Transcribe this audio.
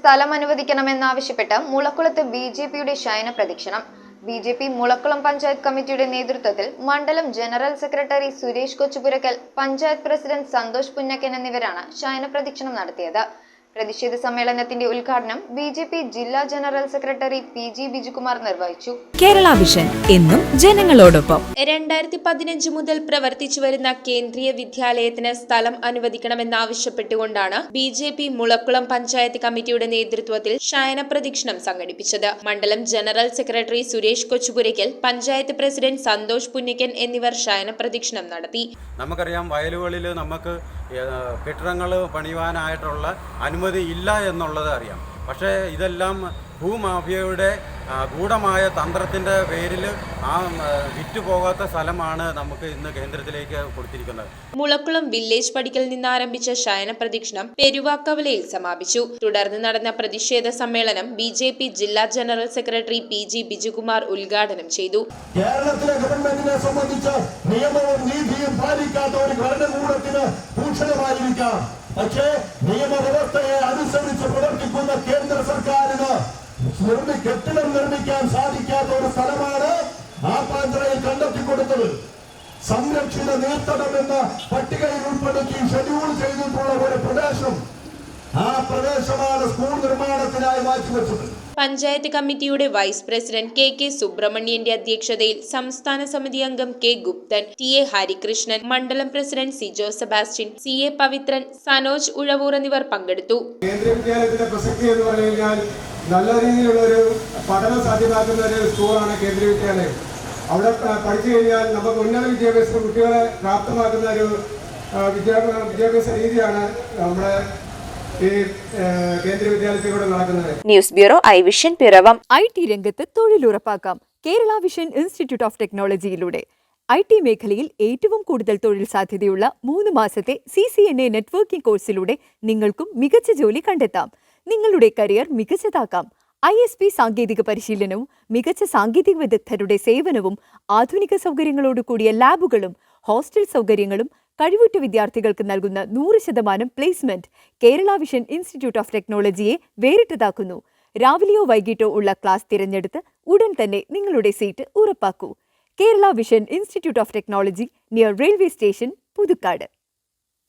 സ്ഥലം അനുവദിക്കണമെന്നാവശ്യപ്പെട്ട് മുളക്കുളത്ത് ബിജെപിയുടെ ശയന പ്രദക്ഷിണം. ബിജെപി മുളക്കുളം പഞ്ചായത്ത് കമ്മിറ്റിയുടെ നേതൃത്വത്തിൽ മണ്ഡലം general secretary Suresh Kochupurakkal, panchayat president Santhosh Punnakkan എന്നിവരാണ് ശയന പ്രദക്ഷിണം നടത്തിയത്. പ്രതിഷേധ സമ്മേളനത്തിന്റെ ഉദ്ഘാടനം ബിജെപി ജില്ലാ ജനറൽ സെക്രട്ടറി പി.ജി. ബിജുകുമാർ നിർവഹിച്ചു. കേരള വിഷൻ എന്നും ജനങ്ങളോടൊപ്പം. 2015 മുതൽ പ്രവർത്തിച്ചു വരുന്ന കേന്ദ്രീയ വിദ്യാലയത്തിന് സ്ഥലം അനുവദിക്കണമെന്നാവശ്യപ്പെട്ടുകൊണ്ടാണ് ബിജെപി മുളക്കുളം പഞ്ചായത്ത് കമ്മിറ്റിയുടെ നേതൃത്വത്തിൽ ശയന പ്രദക്ഷിണം സംഘടിപ്പിച്ചത്. മണ്ഡലം general secretary Suresh Kochupurakkal, panchayat president Santhosh Punnakkan എന്നിവർ ശയന പ്രദക്ഷിണം നടത്തി. നമുക്കറിയാം, വയലുകളിൽ നമുക്ക് കെട്ടിടങ്ങൾ പണിയുവാനായിട്ടുള്ള അനുമതി ഇല്ല എന്നുള്ളത് അറിയാം. പക്ഷേ ഇതെല്ലാം ഭൂമാഫിയയുടെ ഗൂഢമായ തന്ത്രത്തിൻ്റെ പേരിൽ വിറ്റുപോകാത്ത സ്ഥലമാണ് നമുക്ക് ഇന്ന് കേന്ദ്രത്തിലേക്ക് കൊടുത്തിരിക്കുന്നത്. മുളക്കുളം വില്ലേജ് പടിക്കൽ നിന്ന് ആരംഭിച്ച ശയന പ്രദക്ഷിണം പെരുവാക്കവലയിൽ സമാപിച്ചു. തുടർന്ന് നടന്ന പ്രതിഷേധ സമ്മേളനം ബിജെപി ജില്ലാ ജനറൽ സെക്രട്ടറി പി.ജി. ബിജുകുമാർ ഉദ്ഘാടനം ചെയ്തു. കേരളത്തിലെ ഗവൺമെന്റിനെ സംബന്ധിച്ച് നിയമവും നീതിയും പാലിക്കാത്ത ഒരു ഭരണകൂടത്തിന് ഭൂഷണമായിരിക്കാം. പക്ഷേ നിയമവ്യവസ്ഥയെ അനുസരിച്ച് പ്രവർത്തിക്കുന്ന കേന്ദ്ര സർക്കാരിന് കെട്ടിടം നിർമ്മിക്കാൻ സാധിക്കാത്ത ഒരു സ്ഥലമാണ് ആപ്പാഞ്ചിറയിൽ കണ്ടെത്തിക്കൊടുത്തത്. സംരക്ഷിത നീർത്തടം എന്ന പട്ടികയിൽ ഉൾപ്പെടുത്തി ഷെഡ്യൂൾ ചെയ്തിട്ടുള്ള ഒരു പ്രദേശം, ആ പ്രദേശമാണ് സ്കൂൾ നിർമ്മാണത്തിനായി മാറ്റിവെച്ചത്. പഞ്ചായത്ത് കമ്മിറ്റിയുടെ വൈസ് പ്രസിഡന്റ് കെ സുബ്രഹ്മണ്യന്റെ അധ്യക്ഷതയിൽ സംസ്ഥാന സമിതി അംഗം കെ ഗുപ്തൻ, ടി.എ. ഹരികൃഷ്ണൻ, മണ്ഡലം president Sijo Sebastian, CA. Pavithran, Sanoj Uzhavoor എന്നിവർ പങ്കെടുത്തു. കേന്ദ്രീയ വിദ്യാലയത്തിന്റെ പ്രസക്തി എന്ന് പറഞ്ഞാൽ നല്ല രീതിയിലുള്ള ഒരു പഠനം സാധ്യമാക്കുന്ന ഒരു സ്കൂളാണ് കേന്ദ്രീയ വിദ്യാലയം. അവിടെ പഠിച്ചു കഴിഞ്ഞാൽ നമുക്ക് ഉന്നത വിദ്യാഭ്യാസ കുട്ടികളെ പ്രാപ്തമാക്കുന്ന ഒരു വിദ്യാഭ്യാസ രീതിയാണ് നമ്മുടെ കേന്ദ്രീയ വിദ്യാലയത്തിലൂടെ നടക്കുന്നത്. News bureau, I vision, Piravom. IT രംഗത്ത് തൊഴിലുറപ്പാക്കാം കേരള വിഷൻ ഇൻസ്റ്റിറ്റ്യൂട്ട് ഓഫ് ടെക്നോളജിയിലൂടെ. IT മേഖലയിൽ ഏറ്റവും കൂടുതൽ തൊഴിൽ സാധ്യതയുള്ള 3 മാസത്തെ CCNA നെറ്റ്വർക്കിംഗ് കോഴ്സിലൂടെ നിങ്ങൾക്കും മികച്ച ജോലി കണ്ടെത്താം. നിങ്ങളുടെ കരിയർ മികച്ചതാക്കാം. ISP സാങ്കേതിക പരിശീലനവും മികച്ച സാങ്കേതിക വിദഗ്ധരുടെ സേവനവും ആധുനിക സൗകര്യങ്ങളോടുകൂടിയ ലാബുകളും ഹോസ്റ്റൽ സൗകര്യങ്ങളും കഴിവുറ്റ വിദ്യാർത്ഥികൾക്ക് നൽകുന്ന 100% placement Kerala vision institute of ടെക്നോളജിയെ വേറിട്ടതാക്കുന്നു. രാവിലെയോ വൈകിട്ടോ ഉള്ള ക്ലാസ് തിരഞ്ഞെടുത്ത് ഉടൻ തന്നെ നിങ്ങളുടെ സീറ്റ് ഉറപ്പാക്കൂ. Kerala vision institute of technology, near railway station, Puthukkad.